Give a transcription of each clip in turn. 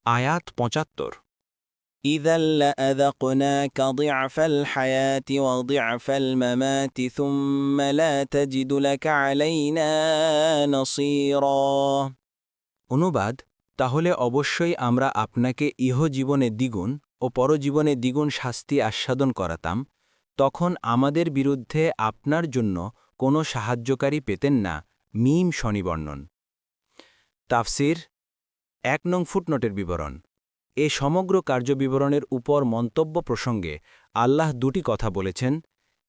আয়াত ৭৫। إذا لأذقناك ضعف الحياة وضعف الممات ثم لا تجد لك علينا نصيرا। অনুবাদ: তাহলে অবশ্যই আমরা আপনাকে ইহজীবনে দ্বিগুণ ও পরজীবনে দ্বিগুণ শাস্তি আস্বাদন করাতাম, তখন আমাদের বিরুদ্ধে আপনার জন্য কোনো সাহায্যকারী পেতেন না। মিম স্বনিবর্ণন। তাফসির ১ নং ফুটনোটের বিবরণ। এ সমগ্র কার্যবিবরণের উপর মন্তব্য প্রসঙ্গে আল্লাহ দুটি কথা বলেছেন।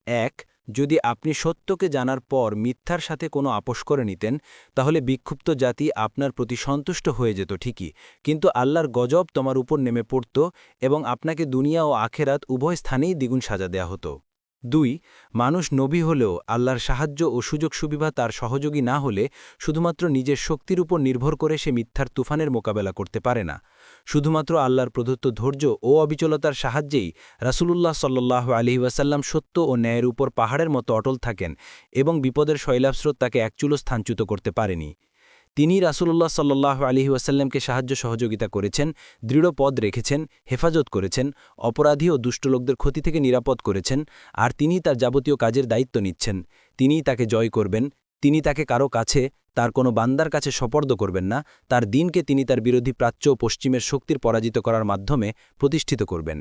১. যদি আপনি সত্যকে জানার পর মিথ্যার সাথে কোনো আপোষ করে নিতেন, তাহলে বিক্ষুব্ধ জাতি আপনার প্রতি সন্তুষ্ট হয়ে যেত ঠিকই, কিন্তু আল্লাহর গজব তোমার উপর নেমে পড়ত এবং আপনাকে দুনিয়া ও আখেরাত উভয় স্থানেই দ্বিগুণ সাজা দেয়া হতো। ২. মানুষ নবী হলেও আল্লাহর সাহায্য ও সুযোগ সুবিধা তার সহযোগী না হলে শুধুমাত্র নিজের শক্তির উপর নির্ভর করে সে মিথ্যার তুফানের মোকাবেলা করতে পারে না। শুধুমাত্র আল্লাহর প্রদত্ত ধৈর্য ও অবিচলতার সাহায্যেই রাসূলুল্লাহ সাল্লাল্লাহু আলাইহি ওয়াসাল্লাম সত্য ও ন্যায়ের উপর পাহাড়ের মতো অটল থাকেন এবং বিপদের শৈলাবস্রোত তাকে একচুলো স্থানচ্যুত করতে পারেনি। তিনি রাসূলুল্লাহ সাল্লাল্লাহু আলাইহি ওয়াসাল্লামকে সাহায্য সহযোগিতা করেছেন, দৃঢ় পদ রেখেছেন, হেফাজত করেছেন, অপরাধী ও দুষ্ট লোকদের ক্ষতি থেকে নিরাপদ করেছেন, আর তিনি তার যাবতীয় কাজের দায়িত্ব নিচ্ছেন। তিনিই তাকে জয় করবেন। তিনি তাকে কারো কাছে, তার কোনো বান্দার কাছে সোপর্দ করবেন না। তার দিনকে তিনি তার বিরোধী প্রাচ্য ও পশ্চিমের শক্তির পরাজিত করার মাধ্যমে প্রতিষ্ঠিত করবেন।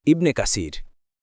ইবনে কাসির।